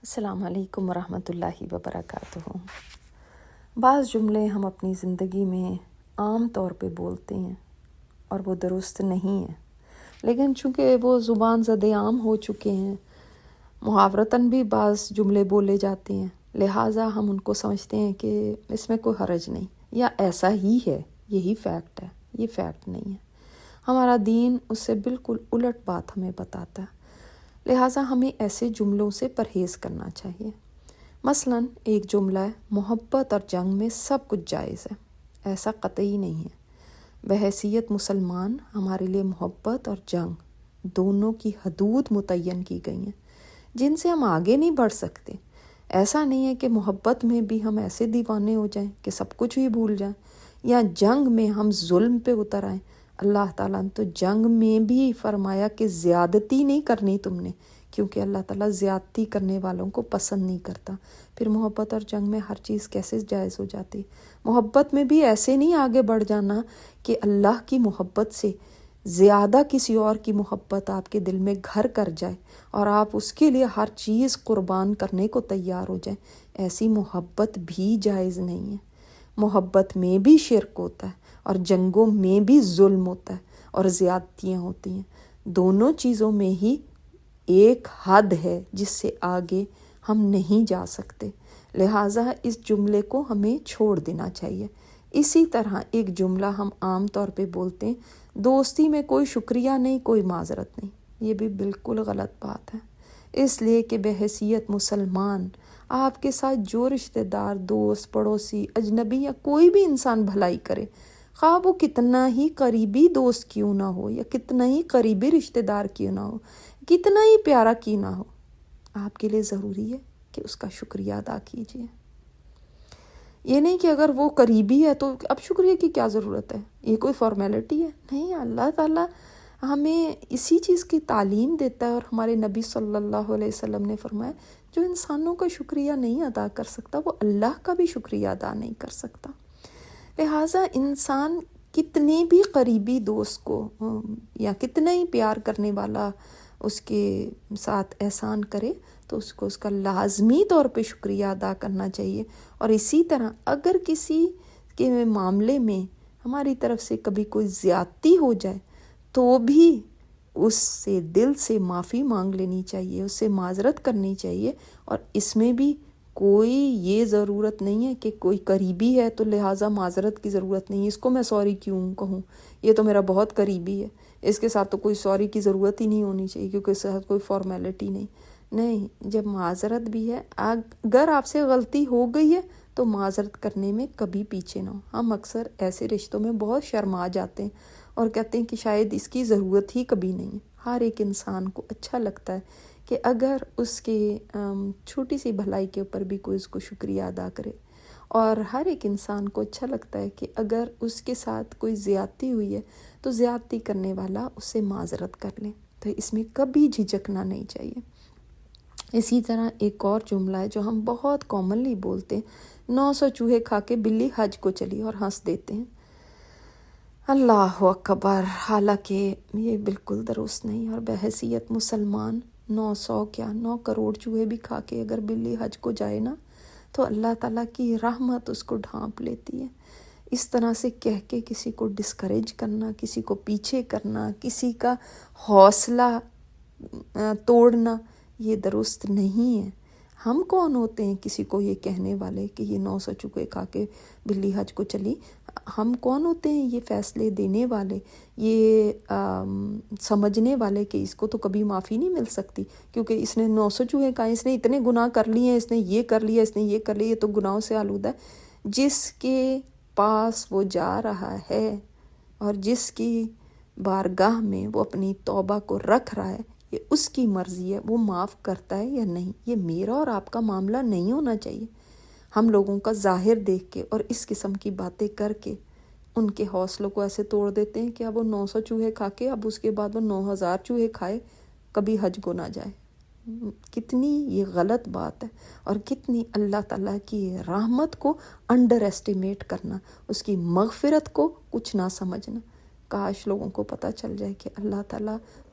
السلام علیکم ورحمۃ اللہ وبرکاتہ۔ بعض جملے ہم اپنی زندگی میں عام طور پہ بولتے ہیں اور وہ درست نہیں ہیں، لیکن چونکہ وہ زبان زد عام ہو چکے ہیں، محاورتاً بھی بعض جملے بولے جاتے ہیں، لہٰذا ہم ان کو سمجھتے ہیں کہ اس میں کوئی حرج نہیں، یا ایسا ہی ہے، یہی فیکٹ ہے۔ یہ فیکٹ نہیں ہے، ہمارا دین اس سے بالکل الٹ بات ہمیں بتاتا ہے، لہٰذا ہمیں ایسے جملوں سے پرہیز کرنا چاہیے۔ مثلاً ایک جملہ ہے، محبت اور جنگ میں سب کچھ جائز ہے۔ ایسا قطعی نہیں ہے۔ بحیثیت مسلمان ہمارے لیے محبت اور جنگ دونوں کی حدود متعین کی گئی ہیں جن سے ہم آگے نہیں بڑھ سکتے۔ ایسا نہیں ہے کہ محبت میں بھی ہم ایسے دیوانے ہو جائیں کہ سب کچھ ہی بھول جائیں، یا جنگ میں ہم ظلم پہ اتر آئیں۔ اللہ تعالیٰ نے تو جنگ میں بھی فرمایا کہ زیادتی نہیں کرنی تم نے، کیونکہ اللہ تعالیٰ زیادتی کرنے والوں کو پسند نہیں کرتا۔ پھر محبت اور جنگ میں ہر چیز کیسے جائز ہو جاتی؟ محبت میں بھی ایسے نہیں آگے بڑھ جانا کہ اللہ کی محبت سے زیادہ کسی اور کی محبت آپ کے دل میں گھر کر جائے اور آپ اس کے لیے ہر چیز قربان کرنے کو تیار ہو جائیں۔ ایسی محبت بھی جائز نہیں ہے۔ محبت میں بھی شرک ہوتا ہے اور جنگوں میں بھی ظلم ہوتا ہے اور زیادتیاں ہوتی ہیں۔ دونوں چیزوں میں ہی ایک حد ہے جس سے آگے ہم نہیں جا سکتے، لہٰذا اس جملے کو ہمیں چھوڑ دینا چاہیے۔ اسی طرح ایک جملہ ہم عام طور پہ بولتے ہیں، دوستی میں کوئی شکریہ نہیں، کوئی معذرت نہیں۔ یہ بھی بالکل غلط بات ہے، اس لیے کہ بحیثیت مسلمان آپ کے ساتھ جو رشتہ دار، دوست، پڑوسی، اجنبی یا کوئی بھی انسان بھلائی کرے، خواہ وہ کتنا ہی قریبی دوست کیوں نہ ہو یا کتنا ہی قریبی رشتہ دار کیوں نہ ہو، کتنا ہی پیارا کیوں نہ ہو، آپ کے لیے ضروری ہے کہ اس کا شکریہ ادا کیجیے۔ یہ نہیں کہ اگر وہ قریبی ہے تو اب شکریہ کی کیا ضرورت ہے، یہ کوئی فارمیلٹی ہے؟ نہیں، اللہ تعالیٰ ہمیں اسی چیز کی تعلیم دیتا ہے، اور ہمارے نبی صلی اللہ علیہ وسلم نے فرمایا جو انسانوں کا شکریہ نہیں ادا کر سکتا وہ اللہ کا بھی شکریہ ادا نہیں کر سکتا۔ لہٰذا انسان کتنے بھی قریبی دوست کو یا کتنا ہی پیار کرنے والا اس کے ساتھ احسان کرے تو اس کو اس کا لازمی طور پہ شکریہ ادا کرنا چاہیے۔ اور اسی طرح اگر کسی کے معاملے میں ہماری طرف سے کبھی کوئی زیادتی ہو جائے تو بھی اس سے دل سے معافی مانگ لینی چاہیے، اس سے معذرت کرنی چاہیے، اور اس میں بھی کوئی یہ ضرورت نہیں ہے کہ کوئی قریبی ہے تو لہٰذا معذرت کی ضرورت نہیں، اس کو میں سوری کیوں کہوں، یہ تو میرا بہت قریبی ہے، اس کے ساتھ تو کوئی سوری کی ضرورت ہی نہیں ہونی چاہیے کیونکہ اس کے ساتھ کوئی فارمیلٹی نہیں۔ جب معذرت بھی ہے، اگر آپ سے غلطی ہو گئی ہے تو معذرت کرنے میں کبھی پیچھے نہ ہو۔ ہم اکثر ایسے رشتوں میں بہت شرما جاتے ہیں اور کہتے ہیں کہ شاید اس کی ضرورت ہی کبھی نہیں ہے۔ ہر ایک انسان کو اچھا لگتا ہے کہ اگر اس کے چھوٹی سی بھلائی کے اوپر بھی کوئی اس کو شکریہ ادا کرے، اور ہر ایک انسان کو اچھا لگتا ہے کہ اگر اس کے ساتھ کوئی زیادتی ہوئی ہے تو زیادتی کرنے والا اس سے معذرت کر لے، تو اس میں کبھی جھجکنا نہیں چاہیے۔ اسی طرح ایک اور جملہ ہے جو ہم بہت کامنلی بولتے ہیں، 900 چوہے کھا کے بلی حج کو چلی، اور ہنس دیتے ہیں۔ اللہ اکبر، حالانکہ یہ بالکل درست نہیں، اور بحیثیت مسلمان 900 کیا 9 کروڑ چوہے بھی کھا کے اگر بلی حج کو جائے نا تو اللہ تعالیٰ کی رحمت اس کو ڈھانپ لیتی ہے۔ اس طرح سے کہہ کے کسی کو ڈسکریج کرنا، کسی کو پیچھے کرنا، کسی کا حوصلہ توڑنا، یہ درست نہیں ہے۔ ہم کون ہوتے ہیں کسی کو یہ کہنے والے کہ یہ 900 چوہے کھا کے بلی حج کو چلی؟ ہم کون ہوتے ہیں یہ فیصلے دینے والے، یہ سمجھنے والے کہ اس کو تو کبھی معافی نہیں مل سکتی کیونکہ اس نے 900 چوہے کھائے، اس نے اتنے گناہ کر لیے ہیں، اس نے یہ کر لیا، اس نے یہ کر لیا، یہ تو گناہوں سے آلودہ ہے۔ جس کے پاس وہ جا رہا ہے اور جس کی بارگاہ میں وہ اپنی توبہ کو رکھ رہا ہے، یہ اس کی مرضی ہے، وہ معاف کرتا ہے یا نہیں۔ یہ میرا اور آپ کا معاملہ نہیں ہونا چاہیے۔ ہم لوگوں کا ظاہر دیکھ کے اور اس قسم کی باتیں کر کے ان کے حوصلوں کو ایسے توڑ دیتے ہیں کہ اب وہ 900 چوہے کھا کے اب اس کے بعد وہ 9000 چوہے کھائے کبھی حج کو نہ جائے۔ کتنی یہ غلط بات ہے، اور کتنی اللہ تعالیٰ کی رحمت کو انڈر ایسٹیمیٹ کرنا، اس کی مغفرت کو کچھ نہ سمجھنا۔ کاش لوگوں کو پتہ چل جائے کہ اللہ تعالیٰ